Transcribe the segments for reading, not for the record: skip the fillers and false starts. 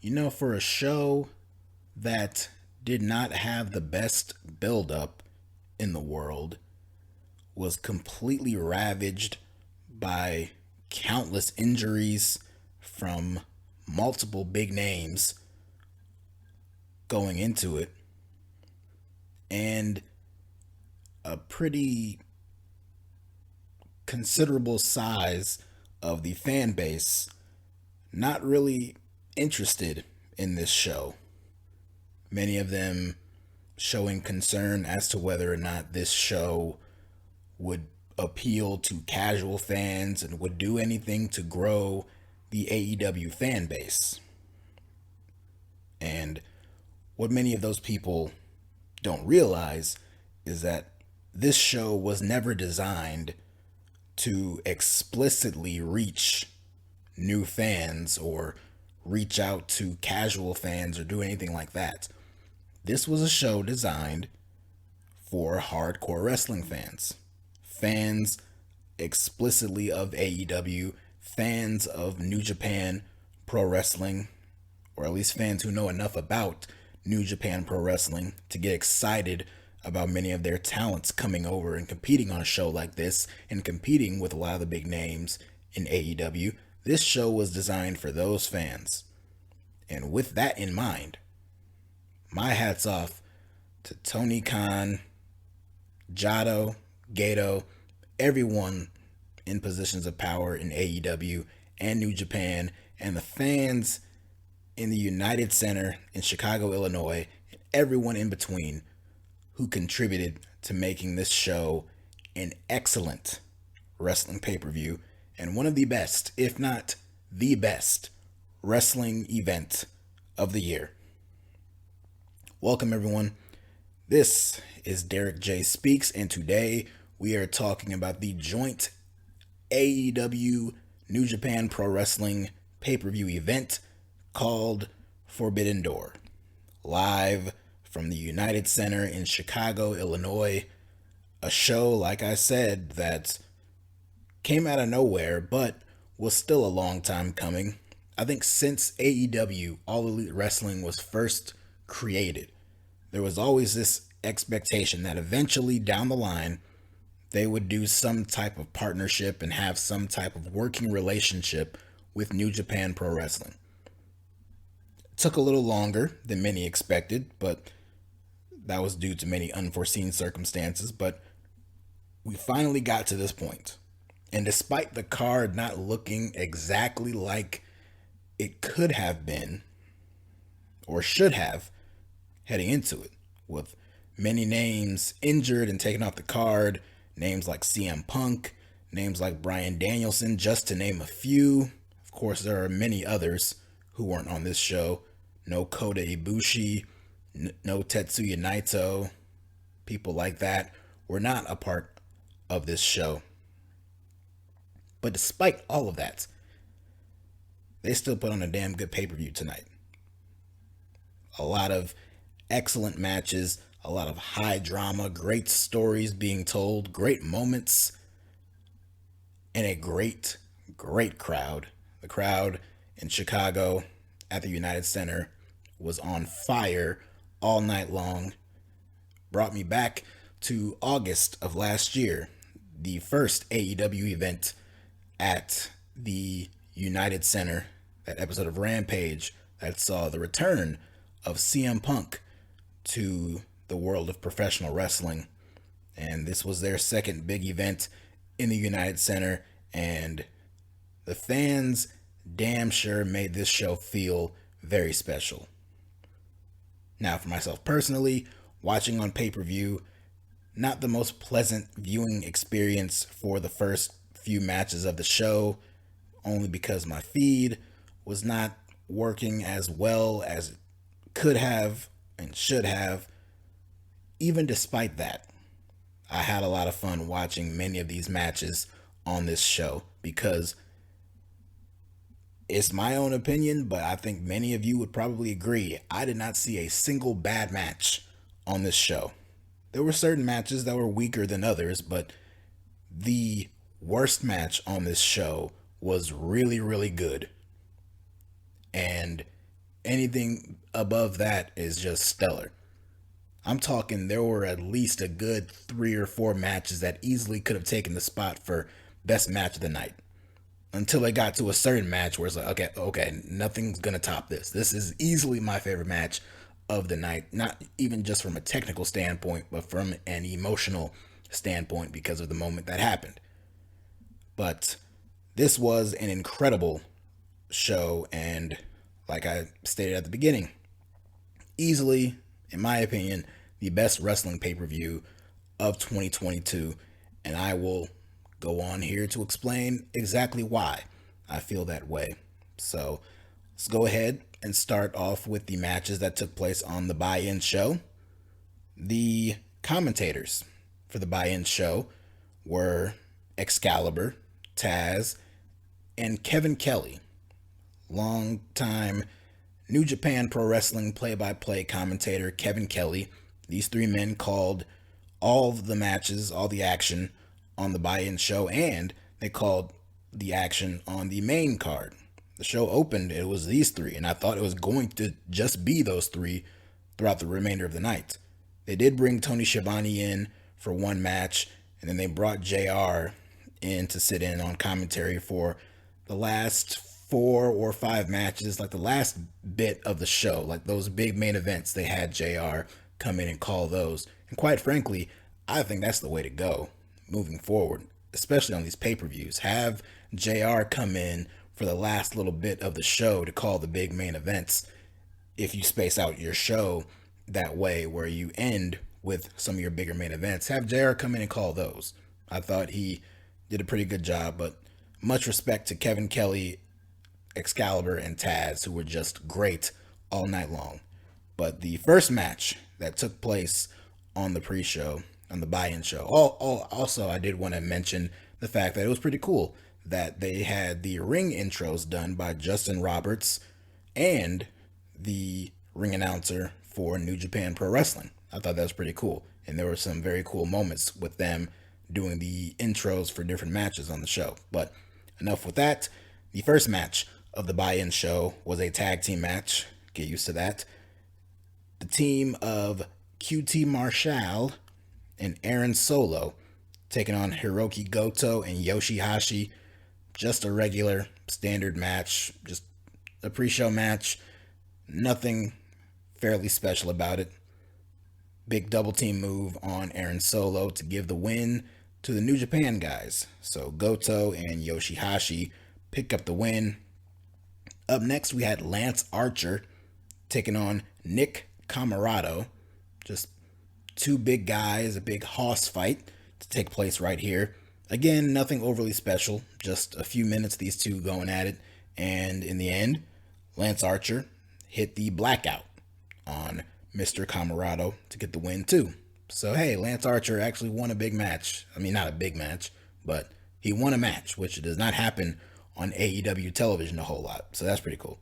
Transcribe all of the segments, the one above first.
For a show that did not have the best build-up in the world, was completely ravaged by countless injuries from multiple big names going into it, and a pretty considerable size of the fan base not really interested in this show. Many of them showing concern as to whether or not this show would appeal to casual fans and would do anything to grow the AEW fan base. And what many of those people don't realize is that this show was never designed to explicitly reach new fans or reach out to casual fans or do anything like that. This was a show designed for hardcore wrestling fans. Fans explicitly of AEW, fans of New Japan Pro Wrestling, or at least fans who know enough about New Japan Pro Wrestling to get excited about many of their talents coming over and competing on a show like this and competing with a lot of the big names in AEW. This show was designed for those fans. And with that in mind, my hat's off to Tony Khan, Jado, Gato, everyone in positions of power in AEW and New Japan, and the fans in the United Center in Chicago, Illinois, and everyone in between who contributed to making this show an excellent wrestling pay-per-view and one of the best, if not the best, wrestling event of the year. Welcome, everyone. This is DerekJ Speaks, and today we are talking about the joint AEW New Japan Pro Wrestling pay-per-view event called Forbidden Door, live from the United Center in Chicago, Illinois. A show, like I said, that came out of nowhere, but was still a long time coming. I think since AEW, All Elite Wrestling, was first created, there was always this expectation that eventually down the line, they would do some type of partnership and have some type of working relationship with New Japan Pro Wrestling. It took a little longer than many expected, but that was due to many unforeseen circumstances. But we finally got to this point. And despite the card not looking exactly like it could have been or should have heading into it, with many names injured and taken off the card, names like CM Punk, names like Bryan Danielson, just to name a few. Of course, there are many others who weren't on this show. No Kota Ibushi, no Tetsuya Naito. People like that were not a part of this show. But despite all of that, they still put on a damn good pay-per-view tonight. A lot of excellent matches, a lot of high drama, great stories being told, great moments, and a great, great crowd. The crowd in Chicago at the United Center was on fire all night long. Brought me back to August of last year, the first AEW event at the United Center, that episode of Rampage that saw the return of CM Punk to the world of professional wrestling. And this was their second big event in the United Center, and the fans damn sure made this show feel very special. Now, for myself personally, watching on pay-per-view, not the most pleasant viewing experience for the first few matches of the show, only because my feed was not working as well as it could have and should have. Even despite that, I had a lot of fun watching many of these matches on this show, because it's my own opinion, but I think many of you would probably agree. I did not see a single bad match on this show. There were certain matches that were weaker than others, but the worst match on this show was really, really good. And Anything above that is just stellar. I'm talking there were at least a good 3 or 4 matches that easily could have taken the spot for best match of the night. Until it got to a certain match where it's like, okay, nothing's gonna top this. This is easily my favorite match of the night. Not even just from a technical standpoint, but from an emotional standpoint because of the moment that happened. But this was an incredible show, and like I stated at the beginning, easily, in my opinion, the best wrestling pay per view of 2022. And I will go on here to explain exactly why I feel that way. So let's go ahead and start off with the matches that took place on the buy in show. The commentators for the buy in show were Excalibur, Taz, and Kevin Kelly, long-time New Japan Pro Wrestling play-by-play commentator Kevin Kelly. These three men called all of the matches, all the action on the buy-in show, and they called the action on the main card. The show opened, it was these three, and I thought it was going to just be those three throughout the remainder of the night. They did bring Tony Schiavone in for one match, and then they brought JR in to sit in on commentary for the last 4 or 5 matches, like the last bit of the show, like those big main events. They had JR come in and call those. And quite frankly, I think that's the way to go moving forward, especially on these pay-per-views. Have JR come in for the last little bit of the show to call the big main events. If you space out your show that way, where you end with some of your bigger main events, have JR come in and call those. I thought he did a pretty good job, but much respect to Kevin Kelly, Excalibur, and Taz, who were just great all night long. But the first match that took place on the pre-show, on the buy-in show, also I did want to mention the fact that it was pretty cool that they had the ring intros done by Justin Roberts and the ring announcer for New Japan Pro Wrestling. I thought that was pretty cool, and there were some very cool moments with them doing the intros for different matches on the show. But enough with that. The first match of the buy-in show was a tag team match. Get used to that. The team of QT Marshall and Aaron Solo taking on Hiroki Goto and Yoshihashi. Just a regular standard match, just a pre-show match. Nothing fairly special about it. Big double team move on Aaron Solo to give the win to the New Japan guys. So Goto and Yoshihashi pick up the win. Up next, we had Lance Archer taking on Nick Camarado. Just two big guys, a big hoss fight to take place right here. Again, nothing overly special, just a few minutes, these two going at it. And in the end, Lance Archer hit the blackout on Mr. Camarado to get the win too. So hey, Lance Archer actually won a big match. I mean, not a big match, but he won a match, which does not happen on AEW television a whole lot. So that's pretty cool.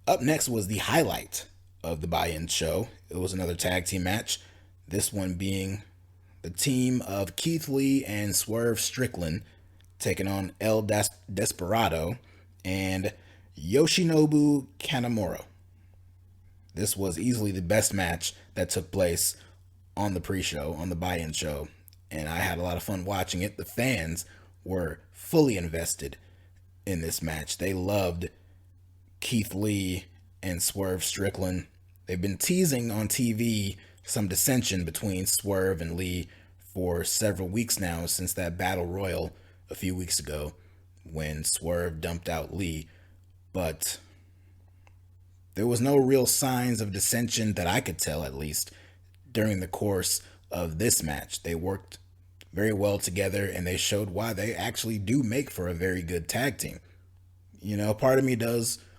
Up next was the highlight of the buy-in show. It was another tag team match. This one being the team of Keith Lee and Swerve Strickland taking on El Desperado and Yoshinobu Kanemaru. This was easily the best match that took place on the pre-show, on the buy-in show, and I had a lot of fun watching it. The fans were fully invested in this match. They loved Keith Lee and Swerve Strickland. They've been teasing on TV some dissension between Swerve and Lee for several weeks now, since that battle royal a few weeks ago when Swerve dumped out Lee. But there was no real signs of dissension that I could tell, at least, during the course of this match. They worked very well together, and they showed why they actually do make for a very good tag team. You know, part of me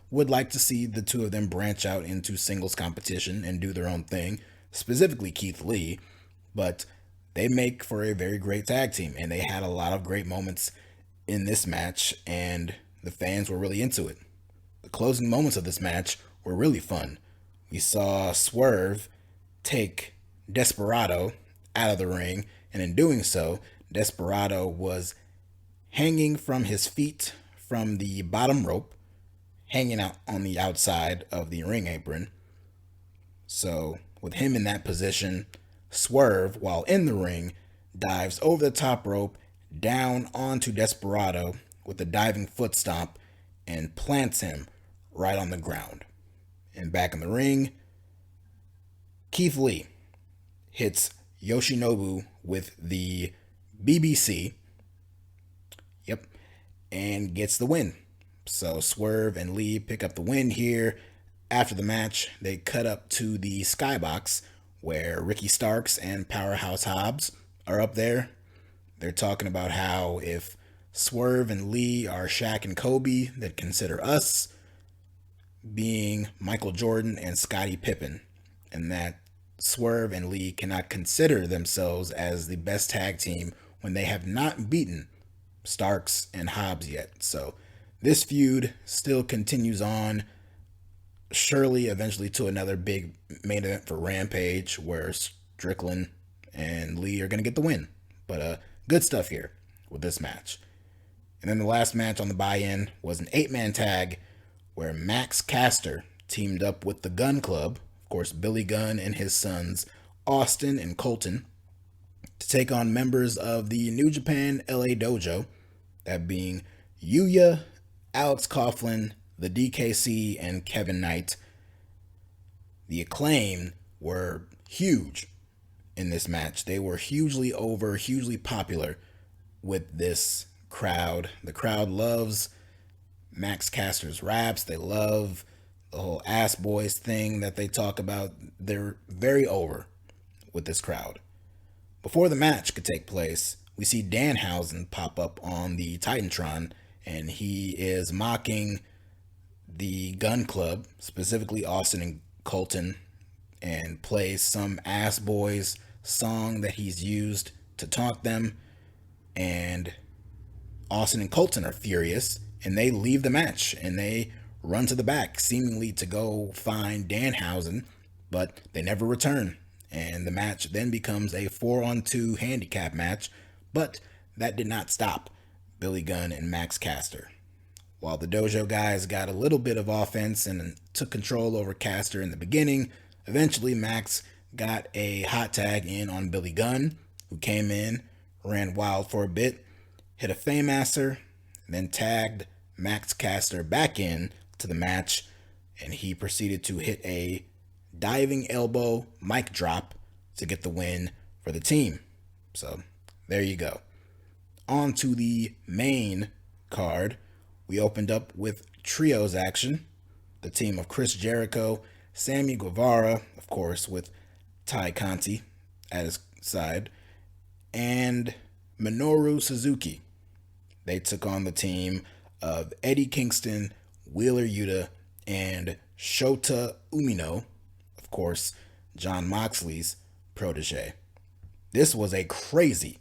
would like to see the two of them branch out into singles competition and do their own thing, specifically Keith Lee, but they make for a very great tag team, and they had a lot of great moments in this match, and the fans were really into it. The closing moments of this match were really fun. We saw Swerve take Desperado out of the ring, and in doing so, Desperado was hanging from his feet from the bottom rope, hanging out on the outside of the ring apron. So, with him in that position, Swerve, while in the ring, dives over the top rope down onto Desperado with a diving foot stomp and plants him right on the ground. And back in the ring, Keith Lee hits Yoshinobu with the BBC. Yep. And gets the win. So Swerve and Lee pick up the win here. After the match, they cut up to the skybox where Ricky Starks and Powerhouse Hobbs are up there. They're talking about how if Swerve and Lee are Shaq and Kobe, they'd consider us being Michael Jordan and Scottie Pippen, and that Swerve and Lee cannot consider themselves as the best tag team when they have not beaten Starks and Hobbs yet. So this feud still continues on, surely eventually to another big main event for Rampage where Strickland and Lee are going to get the win. But good stuff here with this match. And then the last match on the buy-in was an 8-man tag where Max Caster teamed up with the Gun Club, of course Billy Gunn and his sons Austin and Colton, to take on members of the New Japan LA Dojo, that being Yuya, Alex Coughlin, the DKC, and Kevin Knight. The Acclaim were huge in this match. They were hugely over, hugely popular with this crowd. The crowd loves Max Caster's raps. They love the whole ass boys thing that they talk about. They're very over with this crowd. Before the match could take place, we see Danhausen pop up on the Titantron, and he is mocking the Gun Club, specifically Austin and Colton, and plays some ass boys song that he's used to taunt them. And Austin and Colton are furious, and they leave the match and they run to the back, seemingly to go find Danhausen, but they never return. And the match then becomes a 4-on-2 handicap match, but that did not stop Billy Gunn and Max Caster. While the Dojo guys got a little bit of offense and took control over Caster in the beginning, eventually Max got a hot tag in on Billy Gunn, who came in, ran wild for a bit, hit a Fame-Master, then tagged Max Caster back in to the match, and he proceeded to hit a diving elbow mic drop to get the win for the team. So there you go. On to the main card. We opened up with trios action. The team of Chris Jericho, Sammy Guevara, of course, with Ty Conti at his side, and Minoru Suzuki. They took on the team of Eddie Kingston, Wheeler Yuta, and Shota Umino, of course, Jon Moxley's protege. This was a crazy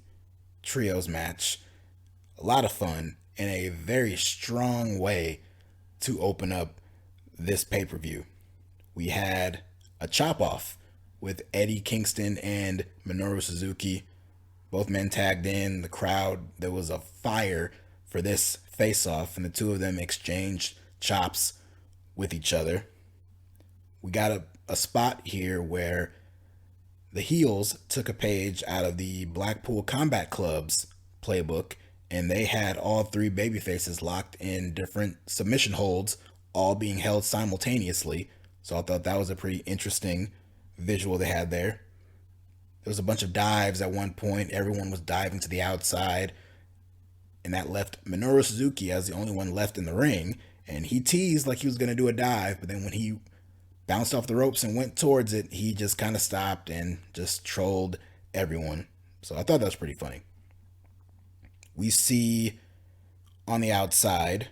trios match, a lot of fun, and a very strong way to open up this pay-per-view. We had a chop-off with Eddie Kingston and Minoru Suzuki. Both men tagged in. The crowd, there was a fire for this face-off, and the two of them exchanged chops with each other. We got a spot here where the heels took a page out of the Blackpool Combat Club's playbook, and they had all three babyfaces locked in different submission holds, all being held simultaneously. So I thought that was a pretty interesting visual they had there. There was a bunch of dives at one point. Everyone was diving to the outside, and that left Minoru Suzuki as the only one left in the ring, and he teased like he was going to do a dive, but then when he bounced off the ropes and went towards it, he just kind of stopped and just trolled everyone. So I thought that was pretty funny. We see on the outside,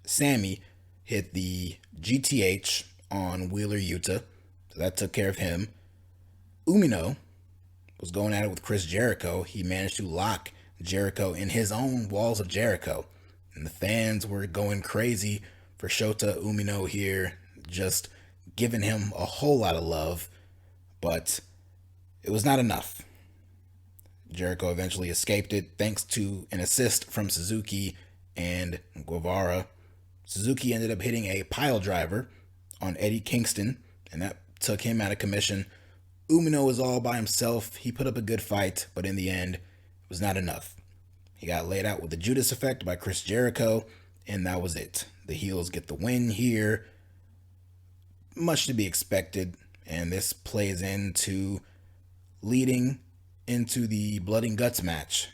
Sammy hit the GTH on Wheeler Yuta, so that took care of him. Umino was going at it with Chris Jericho. He managed to lock Jericho in his own walls of Jericho, and the fans were going crazy for Shota Umino here, just giving him a whole lot of love, but it was not enough. Jericho eventually escaped it thanks to an assist from Suzuki and Guevara. Suzuki ended up hitting a pile driver on Eddie Kingston, and that took him out of commission. Umino was all by himself. He put up a good fight, but in the end, it was not enough. He got laid out with the Judas effect by Chris Jericho, and that was it. The heels get the win here. Much to be expected, and this plays into leading into the Blood and Guts match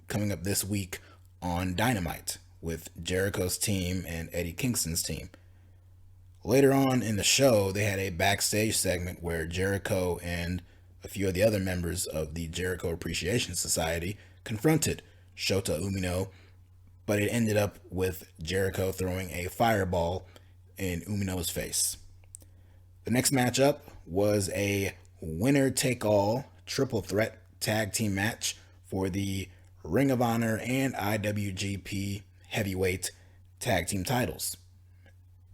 coming up this week on Dynamite with Jericho's team and Eddie Kingston's team. Later on in the show, they had a backstage segment where Jericho and a few of the other members of the Jericho Appreciation Society confronted Shota Umino, but it ended up with Jericho throwing a fireball in Umino's face. The next matchup was a winner-take-all triple threat tag team match for the Ring of Honor and IWGP heavyweight tag team titles.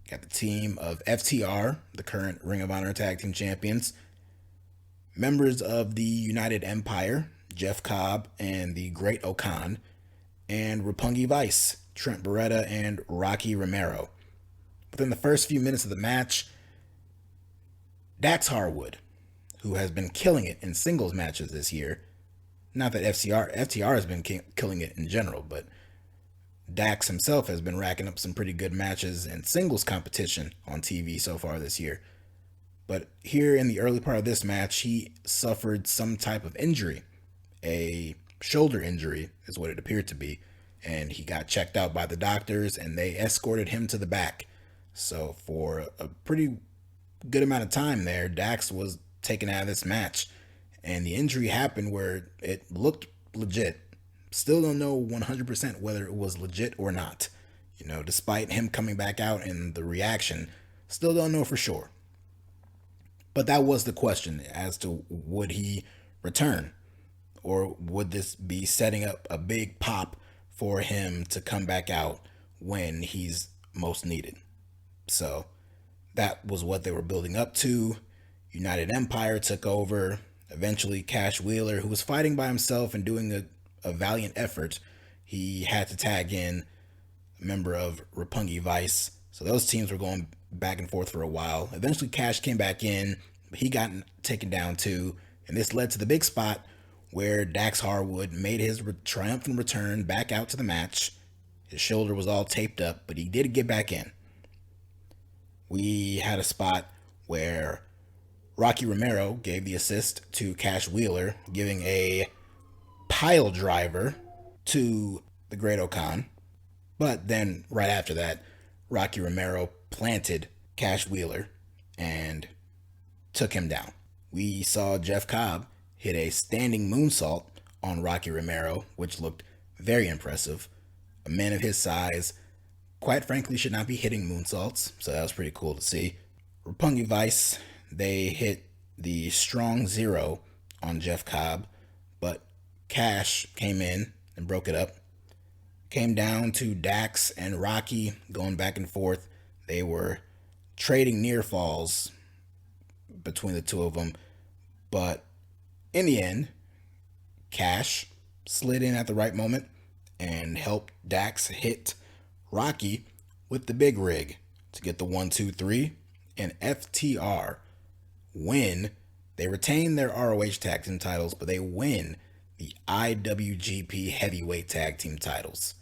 Got the team of FTR, the current Ring of Honor tag team champions, members of the United Empire, Jeff Cobb and the Great Okan, and Roppongi Vice, Trent Beretta and Rocky Romero. Within the first few minutes of the match, Dax Harwood, who has been killing it in singles matches this year, not that FTR has been killing it in general, but Dax himself has been racking up some pretty good matches and singles competition on TV so far this year. But here in the early part of this match, he suffered some type of injury. A shoulder injury is what it appeared to be. And he got checked out by the doctors and they escorted him to the back. So for a pretty good amount of time there, Dax was taken out of this match. And the injury happened where it looked legit. Still don't know 100% whether it was legit or not. You know, despite him coming back out and the reaction, still don't know for sure. But that was the question as to would he return? Or would this be setting up a big pop for him to come back out when he's most needed? So that was what they were building up to. United Empire took over. Eventually, Cash Wheeler, who was fighting by himself and doing a valiant effort, he had to tag in a member of Roppongi Vice. So those teams were going back and forth for a while. Eventually, Cash came back in. But he got taken down too. And this led to the big spot where Dax Harwood made his triumphant return back out to the match. His shoulder was all taped up, but he did get back in. We had a spot where Rocky Romero gave the assist to Cash Wheeler, giving a pile driver to the Great Okan. But then right after that, Rocky Romero planted Cash Wheeler and took him down. We saw Jeff Cobb hit a standing moonsault on Rocky Romero, which looked very impressive. A man of his size, quite frankly, should not be hitting moonsaults, so that was pretty cool to see. Roppongi Vice, they hit the strong zero on Jeff Cobb, but Cash came in and broke it up. Came down to Dax and Rocky going back and forth. They were trading near falls between the two of them, but in the end, Cash slid in at the right moment and helped Dax hit Rocky with the big rig to get the 1-2-3, and FTR win. They retain their ROH tag team titles, but they win the IWGP heavyweight tag team titles,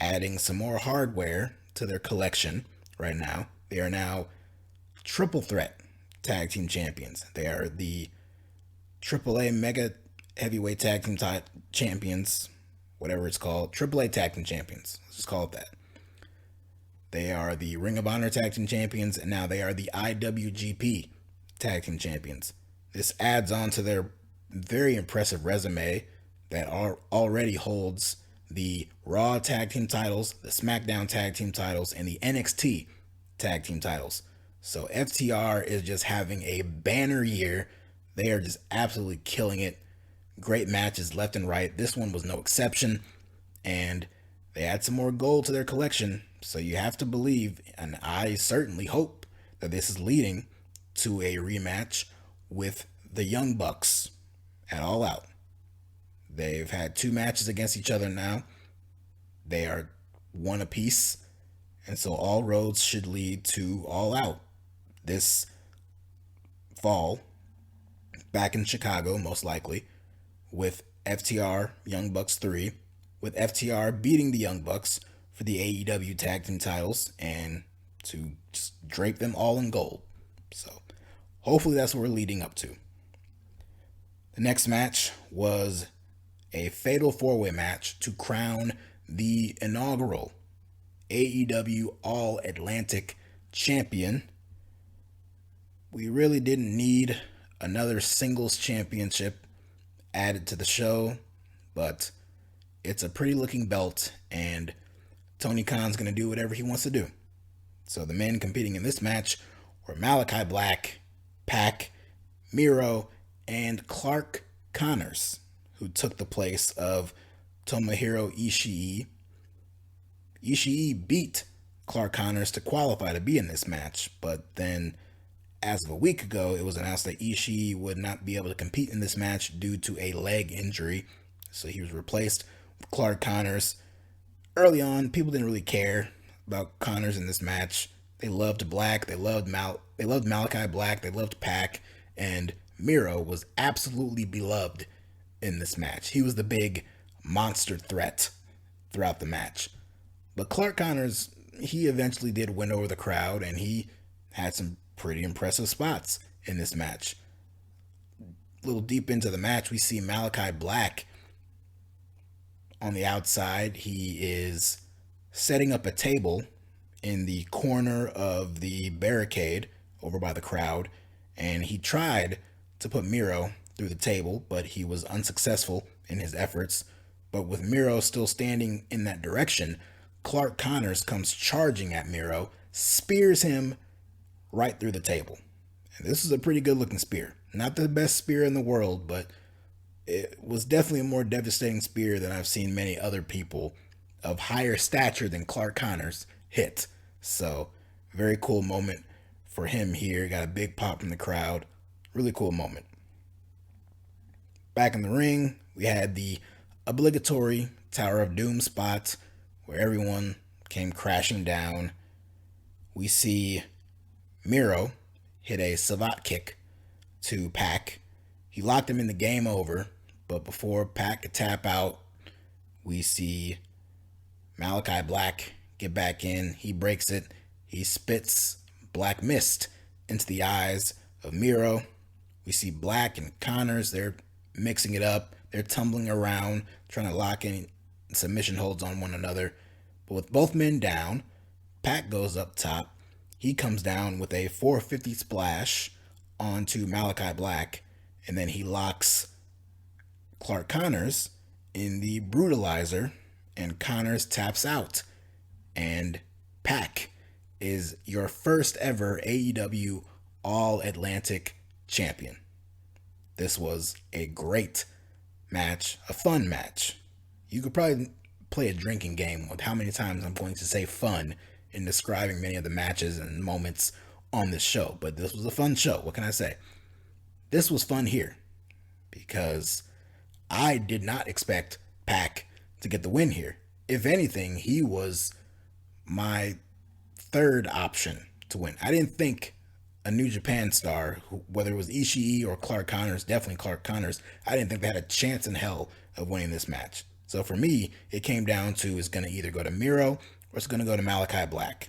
adding some more hardware to their collection right now. They are now triple threat tag team champions. They are the AAA Mega Heavyweight Tag Team Champions, whatever it's called. AAA Tag Team Champions. Let's just call it that. They are the Ring of Honor Tag Team Champions, and now they are the IWGP Tag Team Champions. This adds on to their very impressive resume that already holds the Raw Tag Team titles, the SmackDown Tag Team titles, and the NXT Tag Team titles. So FTR is just having a banner year. They are just absolutely killing it. Great matches left and right. This one was no exception. And they add some more gold to their collection. So you have to believe, and I certainly hope, that this is leading to a rematch with the Young Bucks at All Out. They've had 2 matches against each other now. They are one apiece. And so all roads should lead to All Out this fall, back in Chicago, most likely, with FTR Young Bucks 3, with FTR beating the Young Bucks for the AEW Tag Team titles and to just drape them all in gold. So hopefully that's what we're leading up to. The next match was a fatal four-way match to crown the inaugural AEW All Atlantic Champion. We really didn't need another singles championship added to the show, but it's a pretty looking belt, and Tony Khan's going to do whatever he wants to do. So the men competing in this match were Malachi Black, Pac, Miro, and Clark Connors, who took the place of Tomohiro Ishii. Ishii beat Clark Connors to qualify to be in this match, but then as of a week ago, it was announced that Ishii would not be able to compete in this match due to a leg injury, so he was replaced with Clark Connors. Early on, people didn't really care about Connors in this match. They loved Black, they loved Malachi Black, they loved Pac, and Miro was absolutely beloved in this match. He was the big monster threat throughout the match. But Clark Connors, he eventually did win over the crowd, and he had some pretty impressive spots in this match. A little deep into the match, we see Malachi Black on the outside. He is setting up a table in the corner of the barricade over by the crowd, and he tried to put Miro through the table, but he was unsuccessful in his efforts. But with Miro still standing in that direction, Clark Connors comes charging at Miro, spears him right through the table. And this is a pretty good looking spear. Not the best spear in the world, but it was definitely a more devastating spear than I've seen many other people of higher stature than Clark Connors hit. So, very cool moment for him here. Got a big pop from the crowd. Really cool moment. Back in the ring, we had the obligatory Tower of Doom spot where everyone came crashing down. We see Miro hit a Savat kick to Pac. He locked him in the game over, but before Pac could tap out, we see Malachi Black get back in. He breaks it. He spits black mist into the eyes of Miro. We see Black and Connors. They're mixing it up. They're tumbling around, trying to lock in submission holds on one another. But with both men down, Pac goes up top. He comes down with a 450 splash onto Malachi Black, and then he locks Clark Connors in the brutalizer, and Connors taps out. And Pac is your first ever AEW All Atlantic Champion. This was a great match, a fun match. You could probably play a drinking game with how many times I'm going to say fun in describing many of the matches and moments on this show, but this was a fun show. What can I say? This was fun here because I did not expect Pac to get the win here. If anything, he was my third option to win. I didn't think a New Japan star, whether it was Ishii or Clark Connors, definitely Clark Connors, I didn't think they had a chance in hell of winning this match. So for me, it came down to it's going to either go to Miro or it's going to go to Malachi Black.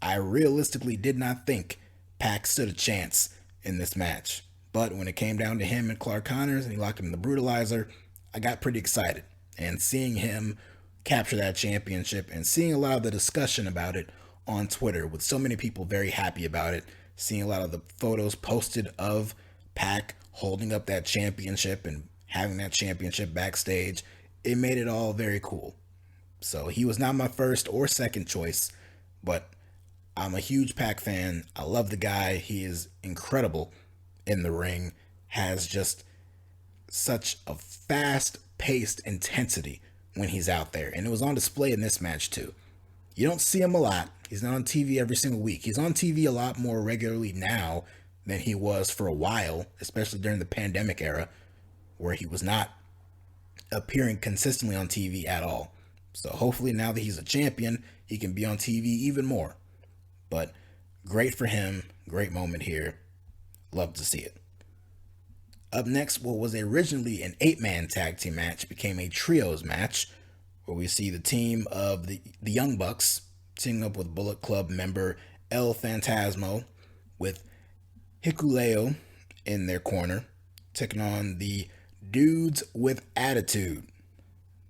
I realistically did not think Pac stood a chance in this match. But when it came down to him and Clark Connors and he locked him in the brutalizer, I got pretty excited. And seeing him capture that championship and seeing a lot of the discussion about it on Twitter with so many people very happy about it, seeing a lot of the photos posted of Pac holding up that championship and having that championship backstage, it made it all very cool. So he was not my first or second choice, but I'm a huge Pac fan. I love the guy. He is incredible in the ring, has just such a fast-paced intensity when he's out there. And it was on display in this match too. You don't see him a lot. He's not on TV every single week. He's on TV a lot more regularly now than he was for a while, especially during the pandemic era, where he was not appearing consistently on TV at all. So hopefully now that he's a champion, he can be on TV even more. But great for him. Great moment here. Love to see it. Up next, what was originally an 8-man tag team match became a trios match, where we see the team of the Young Bucks teaming up with Bullet Club member El Phantasmo, with Hikuleo in their corner, taking on the Dudes with Attitude,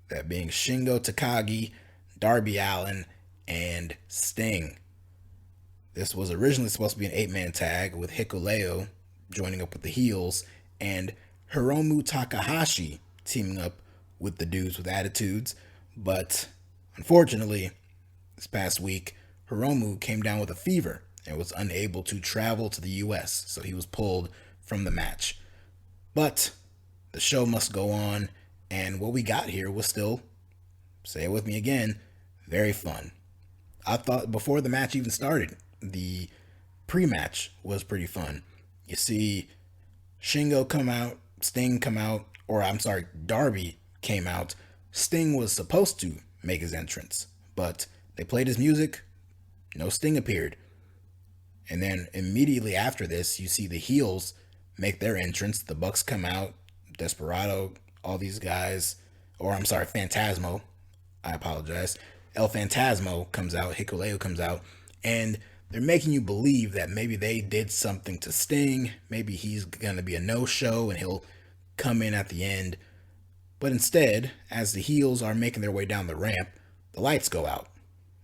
that being Shingo Takagi, Darby Allin, and Sting. This was originally supposed to be an 8-man tag, with Hikuleo joining up with the heels and Hiromu Takahashi teaming up with the Dudes with Attitudes. But unfortunately, this past week, Hiromu came down with a fever and was unable to travel to the US, so he was pulled from the match. But the show must go on, and what we got here was still, say it with me again, very fun. I thought before the match even started, the pre-match was pretty fun. You see Shingo come out, Sting come out, Darby came out. Sting was supposed to make his entrance, but they played his music, no Sting appeared. And then immediately after this, you see the heels make their entrance. The Bucks come out, Desperado, all these guys, Phantasmo, I apologize. El Phantasmo comes out, Hikuleo comes out, and they're making you believe that maybe they did something to Sting, maybe he's going to be a no-show and he'll come in at the end. But instead, as the heels are making their way down the ramp, the lights go out.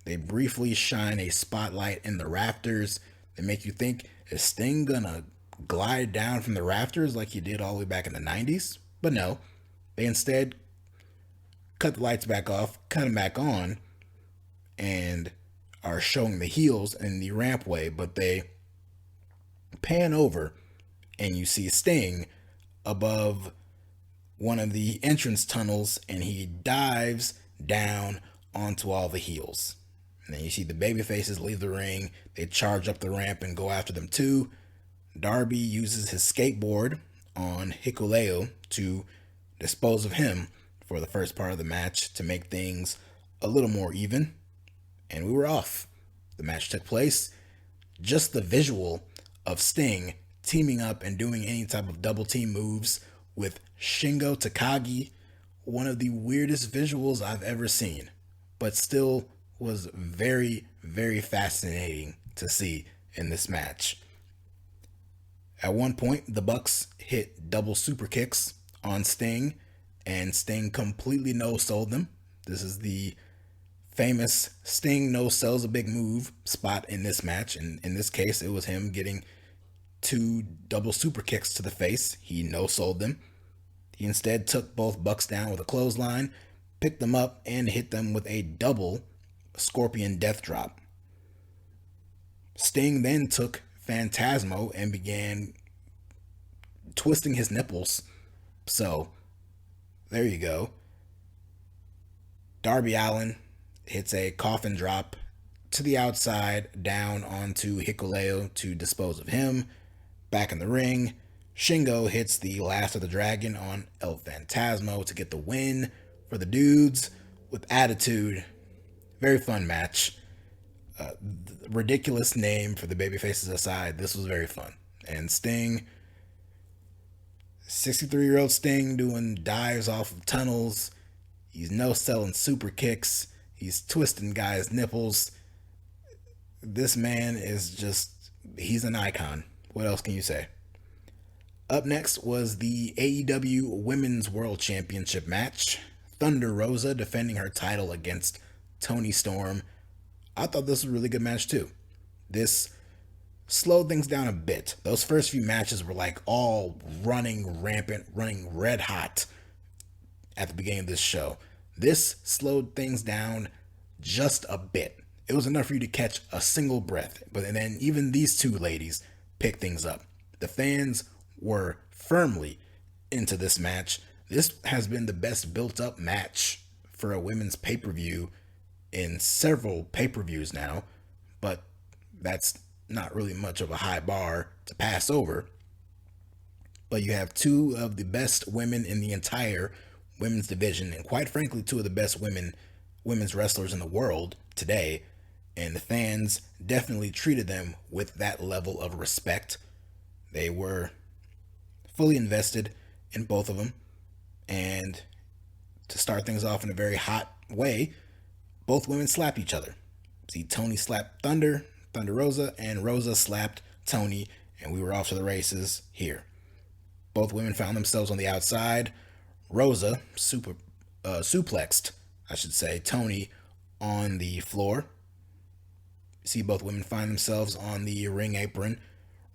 They briefly shine a spotlight in the rafters. They make you think, is Sting going to glide down from the rafters like he did all the way back in the 90s? But no, they instead cut the lights back off, cut them back on, and are showing the heels in the rampway, but they pan over and you see Sting above one of the entrance tunnels, and he dives down onto all the heels. And then you see the baby faces leave the ring. They charge up the ramp and go after them too. Darby uses his skateboard on Hikuleo to dispose of him for the first part of the match to make things a little more even. And we were off. The match took place. Just the visual of Sting teaming up and doing any type of double team moves with Shingo Takagi, one of the weirdest visuals I've ever seen, but still was very, very fascinating to see in this match. At one point, the Bucks hit double super kicks on Sting, and Sting completely no-sold them. This is the famous Sting no-sells a big move spot in this match, and in this case, it was him getting 2 double super kicks to the face. He no-sold them. He instead took both Bucks down with a clothesline, picked them up, and hit them with a double Scorpion Death Drop. Sting then took Phantasmo and began twisting his nipples. So, there you go. Darby Allin hits a coffin drop to the outside, down onto Hikuleo to dispose of him. Back in the ring, Shingo hits the Last of the Dragon on El Phantasmo to get the win for the Dudes with Attitude. Very fun match. Ridiculous name for the babyfaces aside, this was very fun. And Sting, 63-year-old Sting, doing dives off of tunnels. He's no-selling super kicks. He's twisting guys' nipples. This man is just, he's an icon. What else can you say? Up next was the AEW Women's World Championship match. Thunder Rosa defending her title against Toni Storm. I thought this was a really good match too. This slowed things down a bit. Those first few matches were like all running rampant, running red hot at the beginning of this show. This slowed things down just a bit. It was enough for you to catch a single breath. But and then even these two ladies picked things up. The fans were firmly into this match. This has been the best built up match for a women's pay-per-view in several pay-per-views now, but that's not really much of a high bar to pass over. But you have 2 of the best women in the entire women's division, and quite frankly, 2 of the best women women's wrestlers in the world today, and the fans definitely treated them with that level of respect. They were fully invested in both of them, and to start things off in a very hot way, both women slapped each other. See, Tony slapped Thunder Rosa, and Rosa slapped Tony, and we were off to the races here. Both women found themselves on the outside. Rosa suplexed, I should say, Tony on the floor. See both women find themselves on the ring apron.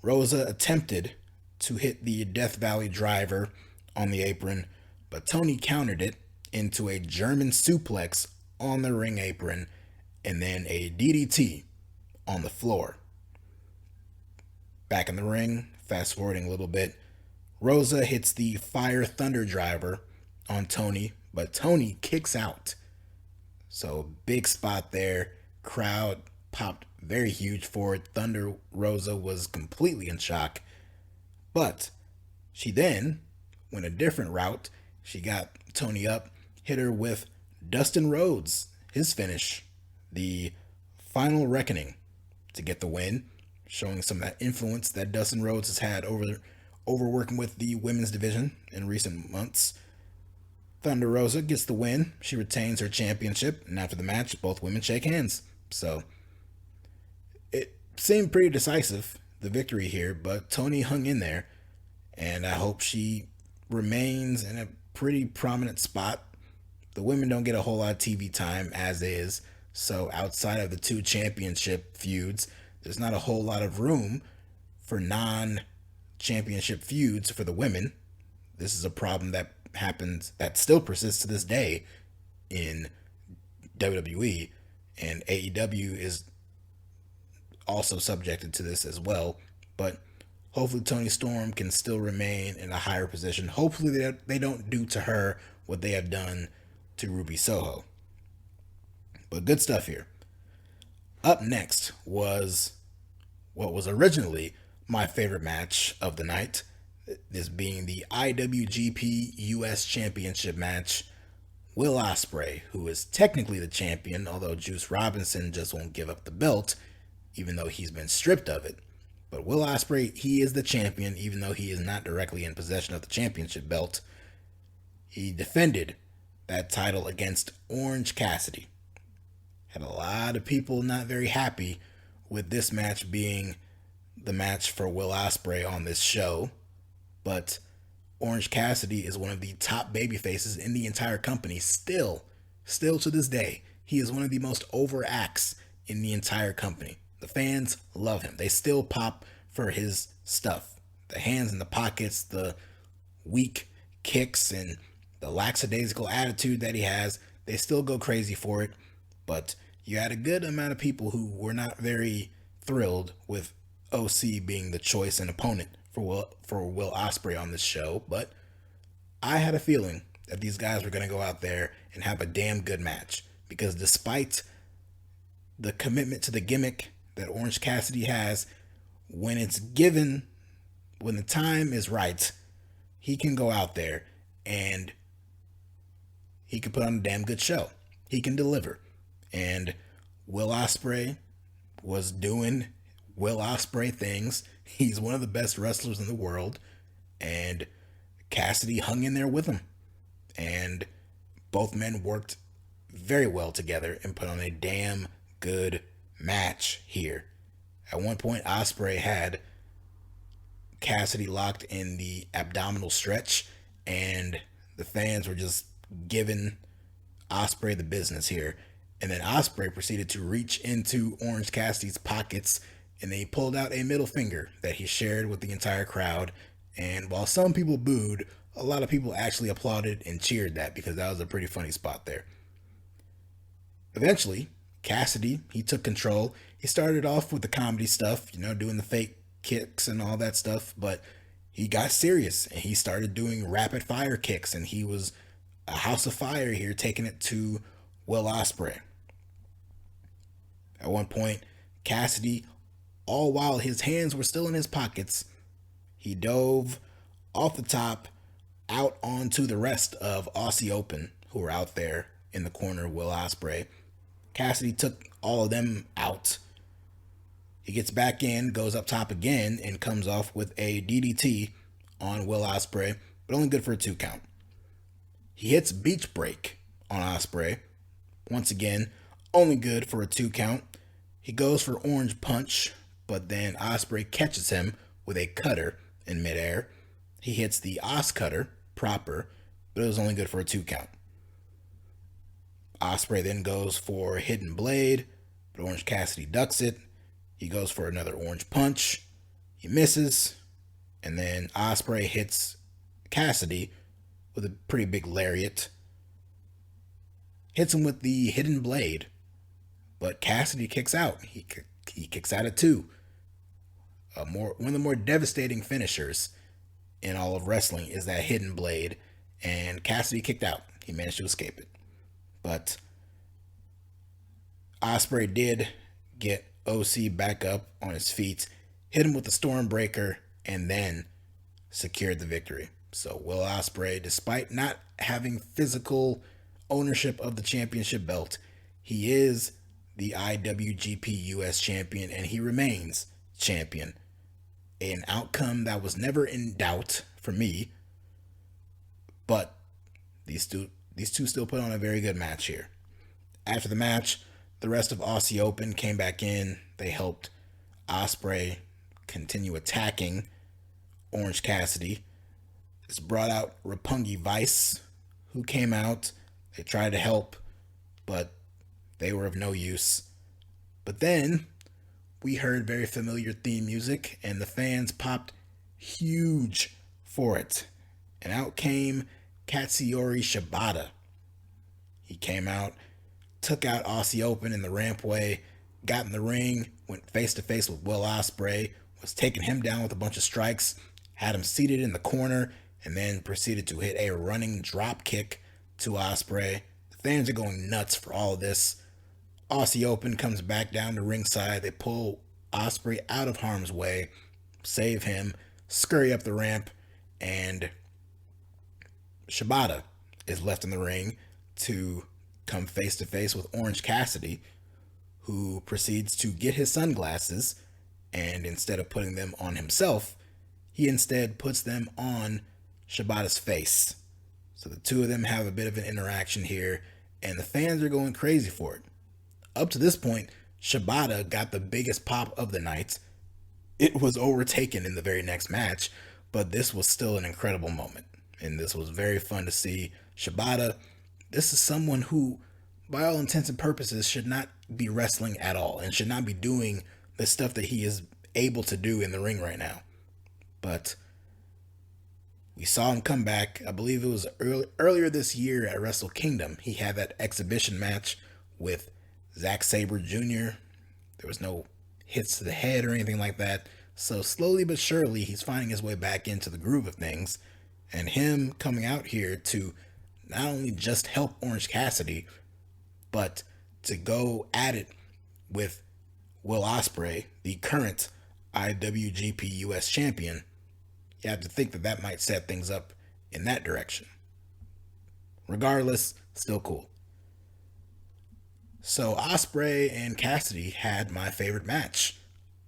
Rosa attempted to hit the Death Valley driver on the apron, but Tony countered it into a German suplex on the ring apron and then a DDT on the floor. Back in the ring, fast forwarding a little bit, Rosa hits the Fire Thunder driver on Tony, but Tony kicks out. So big spot there. Crowd popped very huge for it. Thunder Rosa was completely in shock. But she then went a different route. She got Tony up, hit her with Dustin Rhodes, his finish, the Final Reckoning, to get the win, showing some of that influence that Dustin Rhodes has had over working with the women's division in recent months. Thunder Rosa gets the win. She retains her championship, and after the match, both women shake hands. So it seemed pretty decisive, the victory here, but Tony hung in there, and I hope she remains in a pretty prominent spot. The women don't get a whole lot of TV time as is, so outside of the two championship feuds, there's not a whole lot of room for non-championship feuds for the women. This is a problem that happens, that still persists to this day in WWE, and AEW is also subjected to this as well. But hopefully Toni Storm can still remain in a higher position. Hopefully they don't do to her what they have done to Ruby Soho. But good stuff here. Up next was what was originally my favorite match of the night, this being the IWGP US Championship match. Will Ospreay, who is technically the champion, although Juice Robinson just won't give up the belt, even though he's been stripped of it. But Will Ospreay, he is the champion, even though he is not directly in possession of the championship belt. He defended that title against Orange Cassidy. Had a lot of people not very happy with this match being the match for Will Ospreay on this show, but Orange Cassidy is one of the top baby faces in the entire company. Still to this day, he is one of the most over acts in the entire company. The fans love him. They still pop for his stuff. The hands in the pockets, the weak kicks, and the lackadaisical attitude that he has. They still go crazy for it. But you had a good amount of people who were not very thrilled with OC being the choice and opponent for Will Ospreay on this show. But I had a feeling that these guys were going to go out there and have a damn good match. Because despite the commitment to the gimmick that Orange Cassidy has, when it's given, when the time is right, he can go out there and he can put on a damn good show. He can deliver. And Will Ospreay was doing Will Ospreay things. He's one of the best wrestlers in the world, and Cassidy hung in there with him. And both men worked very well together and put on a damn good match here. At one point, Ospreay had Cassidy locked in the abdominal stretch, and the fans were just giving Ospreay the business here. And then Ospreay proceeded to reach into Orange Cassidy's pockets, and they pulled out a middle finger that he shared with the entire crowd. And while some people booed, a lot of people actually applauded and cheered that, because that was a pretty funny spot there. Eventually, Cassidy, he took control. He started off with the comedy stuff, doing the fake kicks and all that stuff, but he got serious and he started doing rapid fire kicks, and he was a house of fire here, taking it to Will Ospreay. At one point, Cassidy, all while his hands were still in his pockets, he dove off the top out onto the rest of Aussie Open, who were out there in the corner of Will Ospreay. Cassidy took all of them out. He gets back in, goes up top again, and comes off with a DDT on Will Ospreay, but only good for a 2 count. He hits Beach Break on Ospreay. Once again, only good for a 2 count. He goes for Orange Punch, but then Ospreay catches him with a cutter in midair. He hits the Os Cutter proper, but it was only good for a 2 count. Ospreay then goes for Hidden Blade, but Orange Cassidy ducks it. He goes for another Orange Punch. He misses, and then Ospreay hits Cassidy with a pretty big lariat. Hits him with the Hidden Blade, but Cassidy kicks out. He kicks out at 2. One of the more devastating finishers in all of wrestling is that Hidden Blade, and Cassidy kicked out. He managed to escape it. But Ospreay did get OC back up on his feet, hit him with the Stormbreaker, and then secured the victory. So Will Ospreay, despite not having physical ownership of the championship belt, he is the IWGP US champion, and he remains champion. An outcome that was never in doubt for me, but these two still put on a very good match here. After the match, the rest of Aussie Open came back in. They helped Ospreay continue attacking Orange Cassidy. This brought out Roppongi Vice, who came out. They tried to help, but they were of no use. But then we heard very familiar theme music, and the fans popped huge for it. And out came Katsuyori Shibata. He came out, took out Aussie Open in the rampway, got in the ring, went face to face with Will Ospreay, was taking him down with a bunch of strikes, had him seated in the corner, and then proceeded to hit a running drop kick to Ospreay. The fans are going nuts for all of this. Aussie Open comes back down to ringside. They pull Ospreay out of harm's way, save him, scurry up the ramp, and Shibata is left in the ring to come face to face with Orange Cassidy, who proceeds to get his sunglasses, and instead of putting them on himself, he instead puts them on Shibata's face. So the two of them have a bit of an interaction here, and the fans are going crazy for it. Up to this point, Shibata got the biggest pop of the night. It was overtaken in the very next match, but this was still an incredible moment, and this was very fun to see. Shibata, this is someone who, by all intents and purposes, should not be wrestling at all and should not be doing the stuff that he is able to do in the ring right now. But we saw him come back. I believe it was earlier this year at Wrestle Kingdom. He had that exhibition match with Zack Saber Jr. There was no hits to the head or anything like that. So slowly but surely, he's finding his way back into the groove of things. And him coming out here to not only just help Orange Cassidy, but to go at it with Will Ospreay, the current IWGP US champion, you have to think that that might set things up in that direction. Regardless, still cool. So Ospreay and Cassidy had my favorite match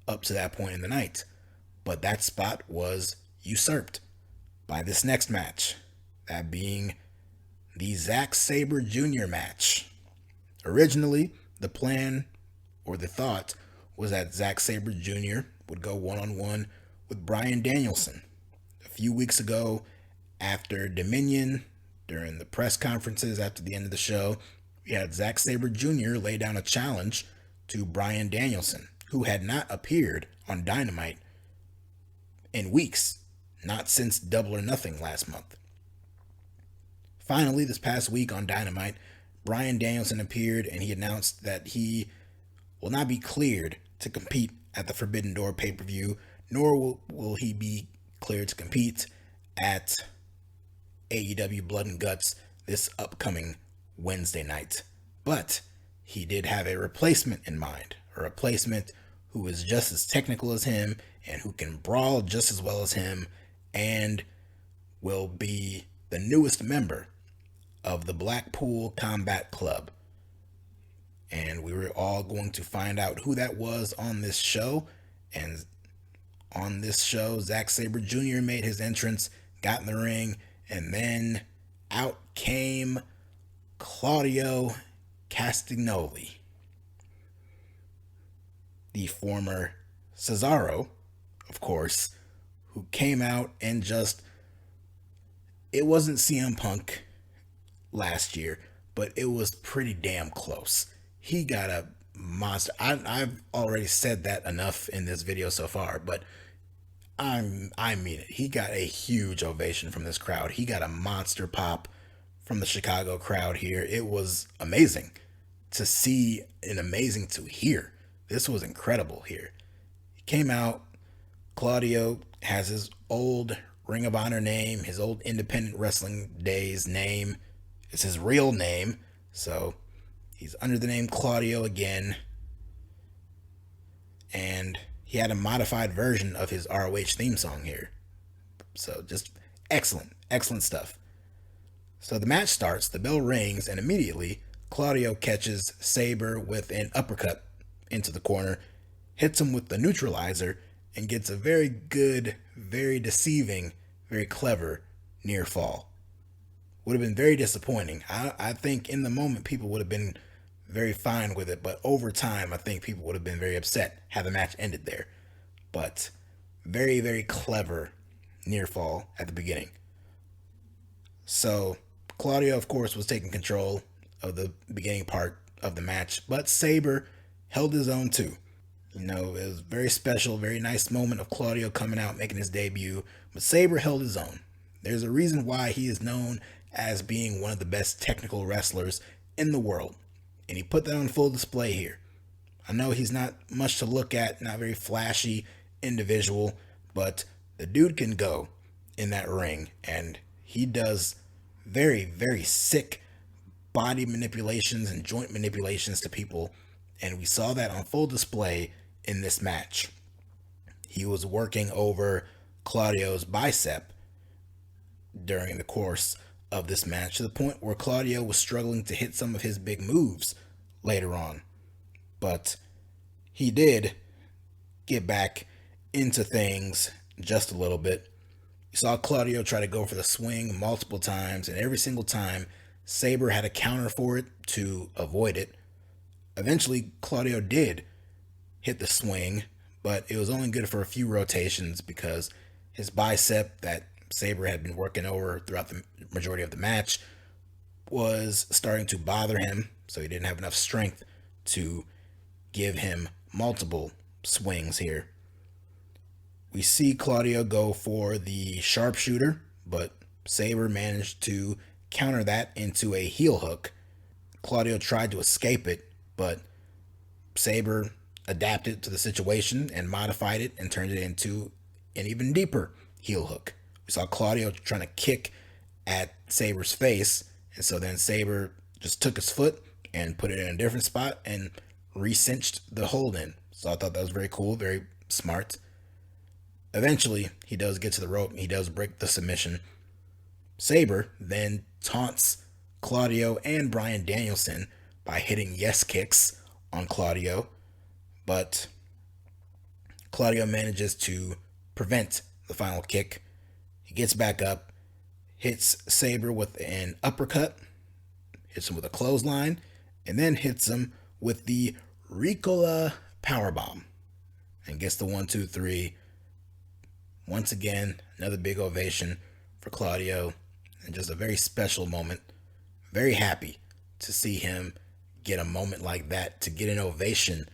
up to that point in the night, but that spot was usurped by this next match, that being the Zack Saber Jr. match. Originally, the plan or the thought was that Zack Saber Jr. would go one-on-one with Bryan Danielson. A few weeks ago, after Dominion, during the press conferences after the end of the show, we had Zack Saber Jr. lay down a challenge to Bryan Danielson, who had not appeared on Dynamite in weeks, not since Double or Nothing last month. Finally, this past week on Dynamite, Bryan Danielson appeared, and he announced that he will not be cleared to compete at the Forbidden Door pay-per-view, nor will he be cleared to compete at AEW Blood and Guts this upcoming Wednesday night. But he did have a replacement in mind, a replacement who is just as technical as him and who can brawl just as well as him, and will be the newest member of the Blackpool Combat Club. And we were all going to find out who that was on this show. And on this show, Zack Saber Jr. made his entrance, got in the ring, and then out came Claudio Castagnoli, the former Cesaro, of course, who came out and just, it wasn't CM Punk last year, but it was pretty damn close. He got a monster. I've already said that enough in this video so far, but I mean it. He got a huge ovation from this crowd. He got a monster pop from the Chicago crowd here. It was amazing to see and amazing to hear. This was incredible here. He came out. Claudio has his old Ring of Honor name, his old independent wrestling days name. It's his real name. So he's under the name Claudio again. And he had a modified version of his ROH theme song here. So just excellent, excellent stuff. So the match starts, the bell rings, and immediately Claudio catches Saber with an uppercut into the corner, hits him with the neutralizer, and gets a very good, very deceiving, very clever near fall. Would have been very disappointing. I think in the moment people would have been very fine with it, but over time I think people would have been very upset had the match ended there. But very, very clever near fall at the beginning. So Claudio, of course, was taking control of the beginning part of the match, but Saber held his own too. You know, it was very special, very nice moment of Claudio coming out, making his debut, but Saber held his own. There's a reason why he is known as being one of the best technical wrestlers in the world, and he put that on full display here. I know he's not much to look at, not very flashy individual, but the dude can go in that ring, and he does very, very sick body manipulations and joint manipulations to people, and we saw that on full display in this match. He was working over Claudio's bicep during the course of this match, to the point where Claudio was struggling to hit some of his big moves later on. But he did get back into things just a little bit. You saw Claudio try to go for the swing multiple times, and every single time Saber had a counter for it to avoid it. Eventually, Claudio did hit the swing, but it was only good for a few rotations because his bicep that Saber had been working over throughout the majority of the match was starting to bother him, so he didn't have enough strength to give him multiple swings here. We see Claudio go for the sharpshooter, but Saber managed to counter that into a heel hook. Claudio tried to escape it, but Saber adapted to the situation and modified it and turned it into an even deeper heel hook. We saw Claudio trying to kick at Saber's face, and so then Saber just took his foot and put it in a different spot and re-cinched the hold in. So I thought that was very cool, very smart. Eventually, he does get to the rope and he does break the submission. Saber then taunts Claudio and Bryan Danielson by hitting yes kicks on Claudio, but Claudio manages to prevent the final kick. He gets back up, hits Saber with an uppercut, hits him with a clothesline, and then hits him with the Ricola powerbomb and gets the 1, 2, 3. Once again, another big ovation for Claudio, and just a very special moment. Very happy to see him get a moment like that, to get an ovation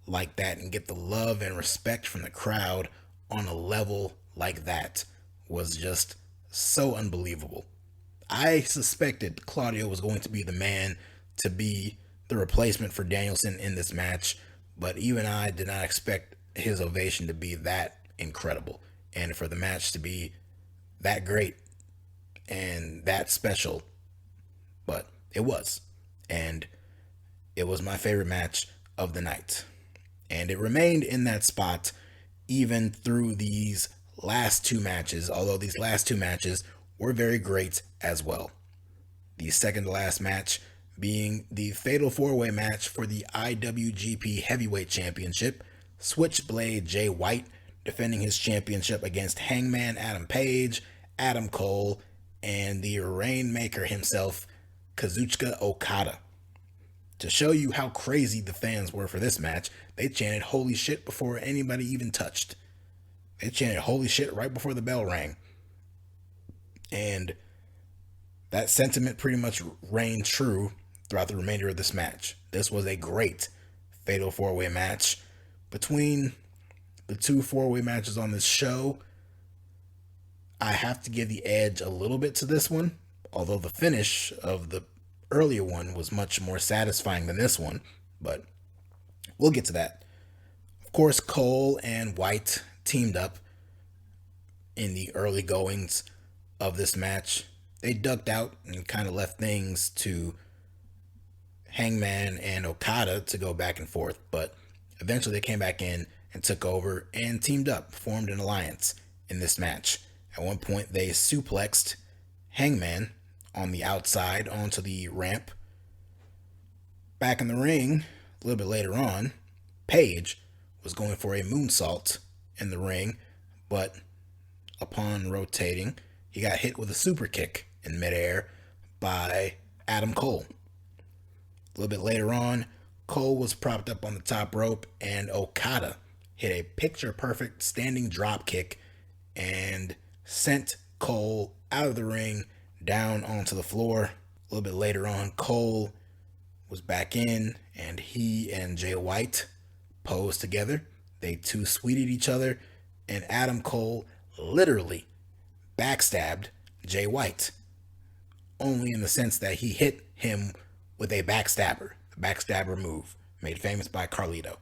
like that, and get the love and respect from the crowd on a level like that was just so unbelievable. I suspected Claudio was going to be the man to be the replacement for Danielson in this match, but even I did not expect his ovation to be that incredible and for the match to be that great and that special. But it was, and it was my favorite match of the night, and it remained in that spot even through these last two matches, although these last two matches were very great as well. The second to last match being the Fatal 4-Way match for the IWGP Heavyweight Championship. Switchblade Jay White defending his championship against Hangman Adam Page, Adam Cole, and the Rainmaker himself, Kazuchika Okada. To show you how crazy the fans were for this match, they chanted holy shit before anybody even touched. They chanted holy shit right before the bell rang. And that sentiment pretty much reigned true throughout the remainder of this match. This was a great Fatal 4-Way match. Between the two 4-way matches on this show, I have to give the edge a little bit to this one, although the finish of the earlier one was much more satisfying than this one, but we'll get to that. Of course, Cole and White teamed up in the early goings of this match. They ducked out and kind of left things to Hangman and Okada to go back and forth, but eventually they came back in and took over and teamed up, formed an alliance in this match. At one point, they suplexed Hangman on the outside onto the ramp. Back in the ring, a little bit later on, Page was going for a moonsault in the ring, but upon rotating, he got hit with a super kick in midair by Adam Cole. A little bit later on, Cole was propped up on the top rope and Okada hit a picture-perfect standing drop kick and sent Cole out of the ring down onto the floor. A little bit later on, Cole was back in and he and Jay White posed together. They two sweeted each other and Adam Cole literally backstabbed Jay White, only in the sense that he hit him with a backstabber move made famous by Carlito.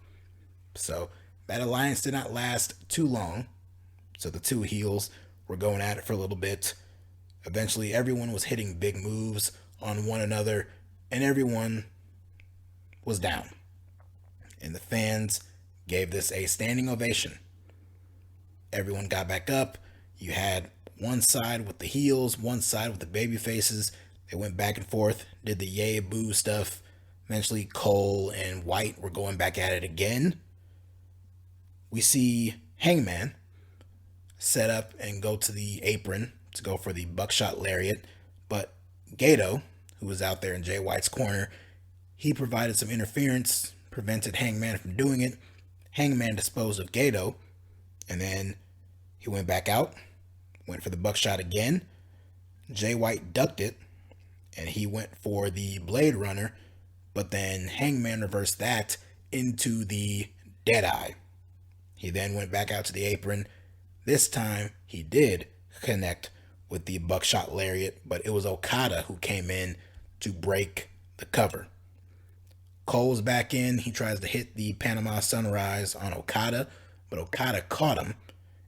So that alliance did not last too long. So the two heels were going at it for a little bit. Eventually everyone was hitting big moves on one another and everyone was down. And the fans gave this a standing ovation. Everyone got back up. You had one side with the heels, one side with the baby faces. They went back and forth, did the yay boo stuff. Eventually Cole and White were going back at it again. We see Hangman set up and go to the apron to go for the buckshot lariat, but Gato, who was out there in Jay White's corner, he provided some interference, prevented Hangman from doing it. Hangman disposed of Gato, and then he went back out, went for the buckshot again. Jay White ducked it, and he went for the Blade Runner, but then Hangman reversed that into the Deadeye. He then went back out to the apron. This time, he did connect with the buckshot lariat, but it was Okada who came in to break the cover. Cole's back in. He tries to hit the Panama Sunrise on Okada, but Okada caught him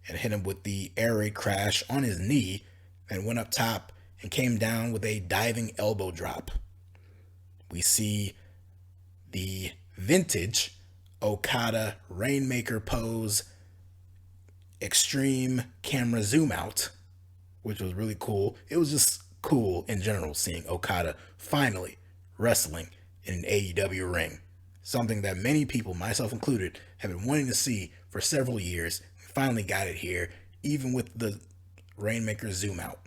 and hit him with the air raid crash on his knee and went up top and came down with a diving elbow drop. We see the vintage Okada Rainmaker pose extreme camera zoom out, which was really cool. It was just cool in general seeing Okada finally wrestling in an AEW ring. Something that many people, myself included, have been wanting to see for several years. We finally got it here, even with the Rainmaker zoom out.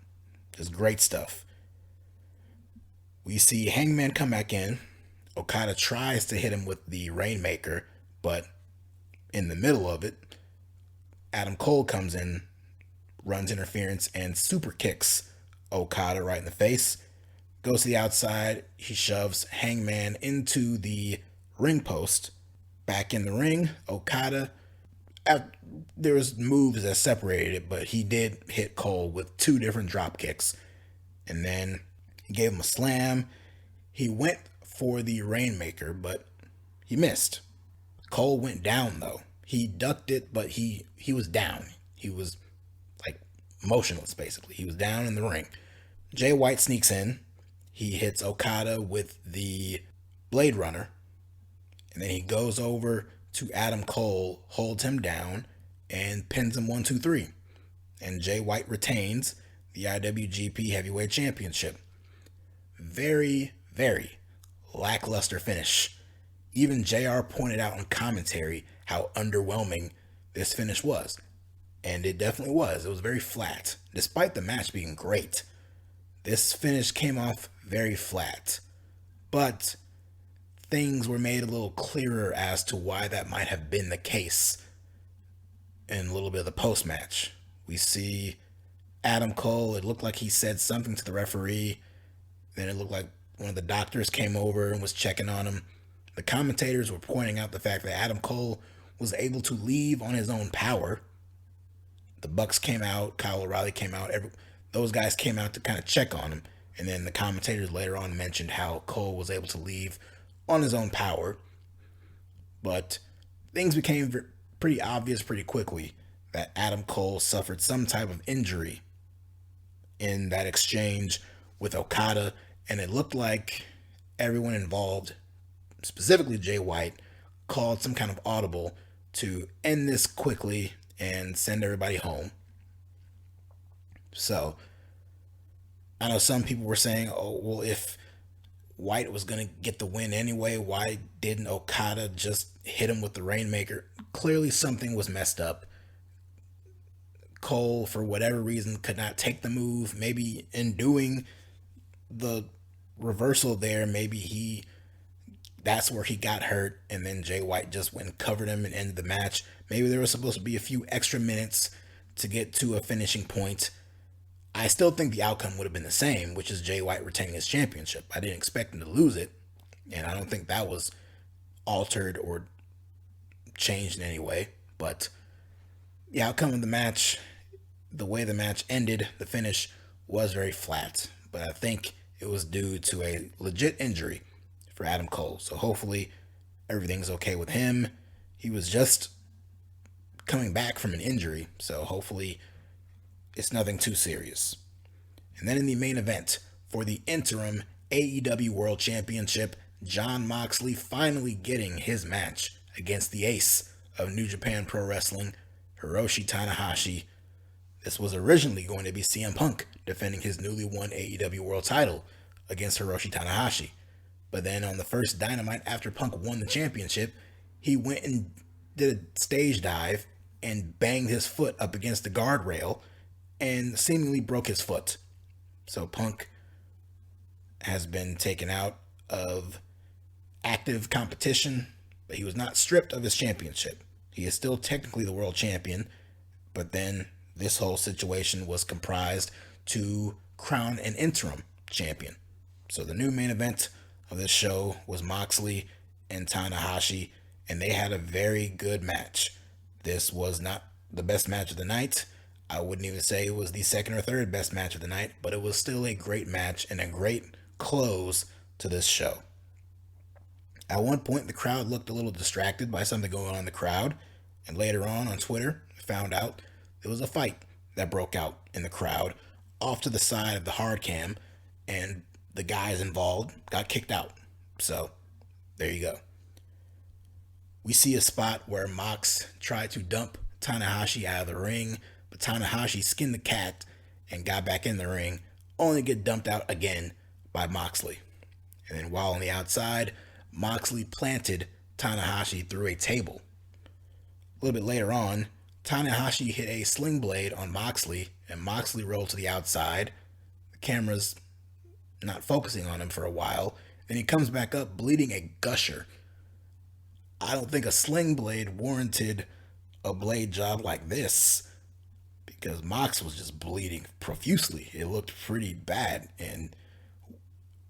Just great stuff. We see Hangman come back in. Okada tries to hit him with the Rainmaker, but in the middle of it, Adam Cole comes in, runs interference, and super kicks Okada right in the face. Goes to the outside. He shoves Hangman into the ring post. Back in the ring, Okada, there was moves that separated it, but he did hit Cole with two different drop kicks. And then he gave him a slam. He went for the Rainmaker, but he missed. Cole went down, though. He ducked it, but he was down. He was, like, motionless, basically. He was down in the ring. Jay White sneaks in. He hits Okada with the Blade Runner. And then he goes over to Adam Cole, holds him down, and pins him 1, 2, 3. And Jay White retains the IWGP Heavyweight Championship. very, very lackluster finish. Even JR pointed out in commentary how underwhelming this finish was. And it definitely was. It was very flat. Despite the match being great, this finish came off very flat. But things were made a little clearer as to why that might have been the case in a little bit of the post-match. We see Adam Cole, it looked like he said something to the referee. Then it looked like one of the doctors came over and was checking on him. The commentators were pointing out the fact that Adam Cole was able to leave on his own power. The Bucks came out, Kyle O'Reilly came out, those guys came out to kind of check on him. And then the commentators later on mentioned how Cole was able to leave on his own power. But things became pretty obvious pretty quickly that Adam Cole suffered some type of injury in that exchange with Okada, and it looked like everyone involved, specifically Jay White, called some kind of audible to end this quickly and send everybody home. So, I know some people were saying, oh, well, if White was going to get the win anyway, why didn't Okada just hit him with the Rainmaker? Clearly something was messed up. Cole, for whatever reason, could not take the move. Maybe in doing the reversal there, maybe that's where he got hurt, and then Jay White just went and covered him and ended the match. Maybe there was supposed to be a few extra minutes to get to a finishing point. I still think the outcome would have been the same, which is Jay White retaining his championship. I didn't expect him to lose it, and I don't think that was altered or changed in any way. But the outcome of the match, the way the match ended, the finish was very flat. But I think it was due to a legit injury for Adam Cole. So hopefully everything's okay with him. He was just coming back from an injury, so hopefully it's nothing too serious. And then in the main event for the interim AEW World Championship, Jon Moxley finally getting his match against the ace of New Japan Pro Wrestling, Hiroshi Tanahashi. This was originally going to be CM Punk defending his newly won AEW World title against Hiroshi Tanahashi. But then on the first Dynamite after Punk won the championship, he went and did a stage dive and banged his foot up against the guardrail and seemingly broke his foot. So Punk has been taken out of active competition, but he was not stripped of his championship. He is still technically the world champion, but then this whole situation was comprised to crown an interim champion. So the new main event of this show was Moxley and Tanahashi, and they had a very good match. This was not the best match of the night. I wouldn't even say it was the second or third best match of the night, but it was still a great match and a great close to this show. At one point, the crowd looked a little distracted by something going on in the crowd, and later on Twitter, I found out there was a fight that broke out in the crowd off to the side of the hard cam, and the guys involved got kicked out. So, there you go. We see a spot where Mox tried to dump Tanahashi out of the ring, but Tanahashi skinned the cat and got back in the ring, only to get dumped out again by Moxley. And then while on the outside, Moxley planted Tanahashi through a table. A little bit later on, Tanahashi hit a sling blade on Moxley, and Moxley rolled to the outside. The camera's not focusing on him for a while. Then he comes back up bleeding a gusher. I don't think a sling blade warranted a blade job like this, because Mox was just bleeding profusely. It looked pretty bad, and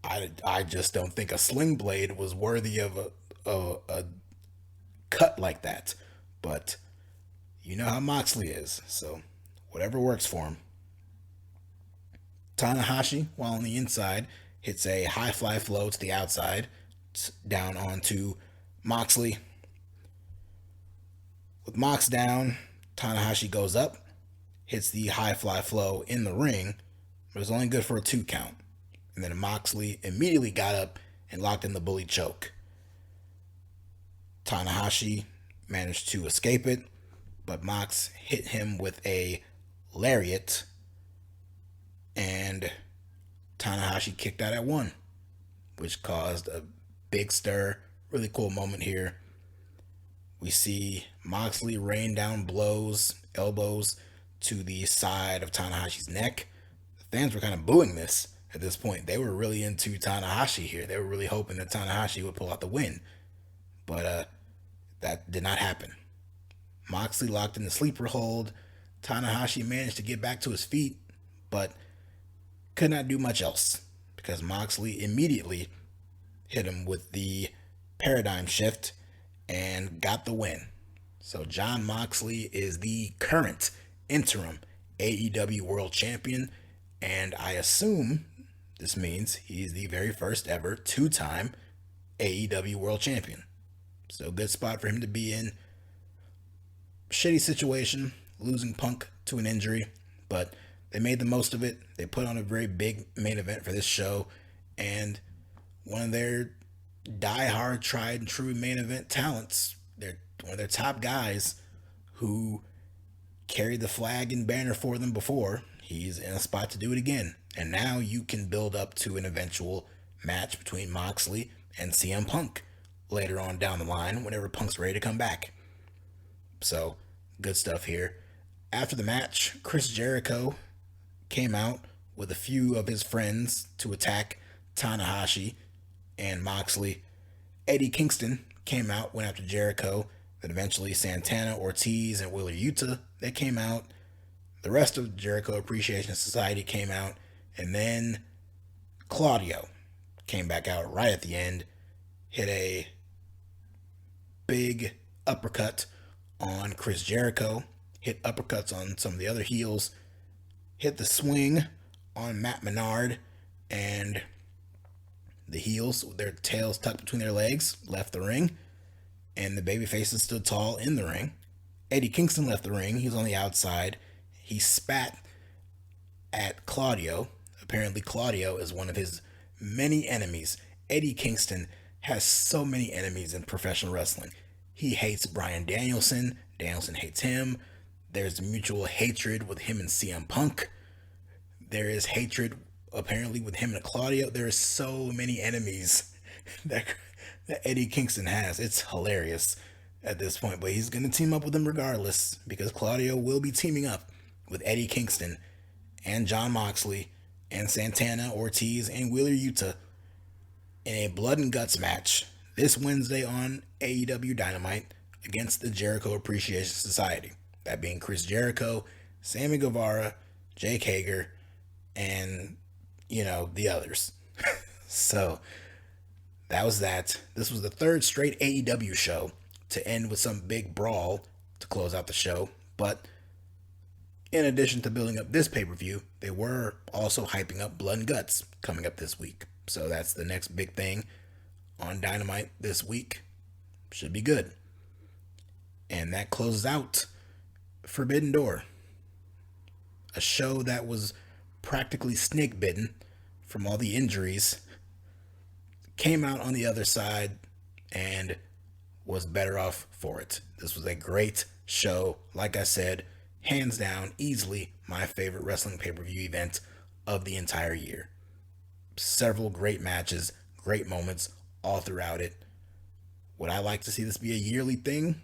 I just don't think a sling blade was worthy of a cut like that. But you know how Moxley is, so whatever works for him. Tanahashi, while on the inside, hits a high fly flow to the outside, down onto Moxley. With Mox down, Tanahashi goes up, hits the high fly flow in the ring, but it's only good for a 2 count. And then Moxley immediately got up and locked in the bully choke. Tanahashi managed to escape it, but Mox hit him with a lariat, and Tanahashi kicked out at 1, which caused a big stir. Really cool moment here. We see Moxley rain down blows, elbows to the side of Tanahashi's neck. The fans were kind of booing this at this point. They were really into Tanahashi here. They were really hoping that Tanahashi would pull out the win. But that did not happen. Moxley locked in the sleeper hold. Tanahashi managed to get back to his feet, but could not do much else because Moxley immediately hit him with the paradigm shift and got the win. So Jon Moxley is the current interim AEW World Champion, and I assume this means he's the very first ever two-time AEW World Champion. So good spot for him to be in. Shitty situation, losing Punk to an injury, but they made the most of it. They put on a very big main event for this show, and one of their die-hard, tried and true main event talents, one of their top guys who carried the flag and banner for them before, he's in a spot to do it again. And now you can build up to an eventual match between Moxley and CM Punk later on down the line whenever Punk's ready to come back. So, good stuff here. After the match, Chris Jericho came out with a few of his friends to attack Tanahashi and Moxley. Eddie Kingston came out, went after Jericho. Then eventually Santana, Ortiz, and Wheeler Yuta, they came out. The rest of Jericho Appreciation Society came out. And then Claudio came back out right at the end, hit a big uppercut on Chris Jericho, hit uppercuts on some of the other heels, hit the swing on Matt Menard, and the heels, with their tails tucked between their legs, left the ring, and the babyfaces stood tall in the ring. Eddie Kingston left the ring. He was on the outside. He spat at Claudio. Apparently, Claudio is one of his many enemies. Eddie Kingston has so many enemies in professional wrestling. He hates Bryan Danielson. Danielson hates him. There's mutual hatred with him and CM Punk. There is hatred, apparently, with him and Claudio. There are so many enemies that Eddie Kingston has. It's hilarious at this point, but he's going to team up with them regardless because Claudio will be teaming up with Eddie Kingston and Jon Moxley and Santana, Ortiz, and Wheeler Yuta in a blood and guts match this Wednesday on AEW Dynamite against the Jericho Appreciation Society. That being Chris Jericho, Sammy Guevara, Jake Hager, and, the others. So, that was that. This was the third straight AEW show to end with some big brawl to close out the show. But in addition to building up this pay-per-view, they were also hyping up Blood and Guts coming up this week. So that's the next big thing on Dynamite this week. Should be good. And that closes out Forbidden Door. A show that was practically snake bitten from all the injuries. Came out on the other side and was better off for it. This was a great show. Like I said, hands down, easily my favorite wrestling pay-per-view event of the entire year. Several great matches, great moments all throughout it. Would I like to see this be a yearly thing?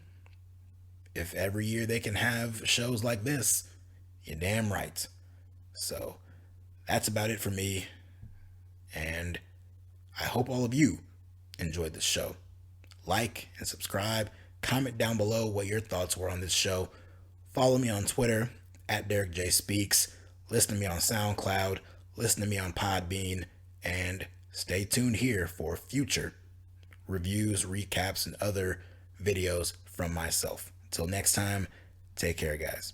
If every year they can have shows like this, you're damn right. So, that's about it for me. And I hope all of you enjoyed this show. Like and subscribe. Comment down below what your thoughts were on this show. Follow me on Twitter at DerekJ Speaks. Listen to me on SoundCloud. Listen to me on Podbean. And stay tuned here for future reviews, recaps, and other videos from myself. Until next time, take care, guys.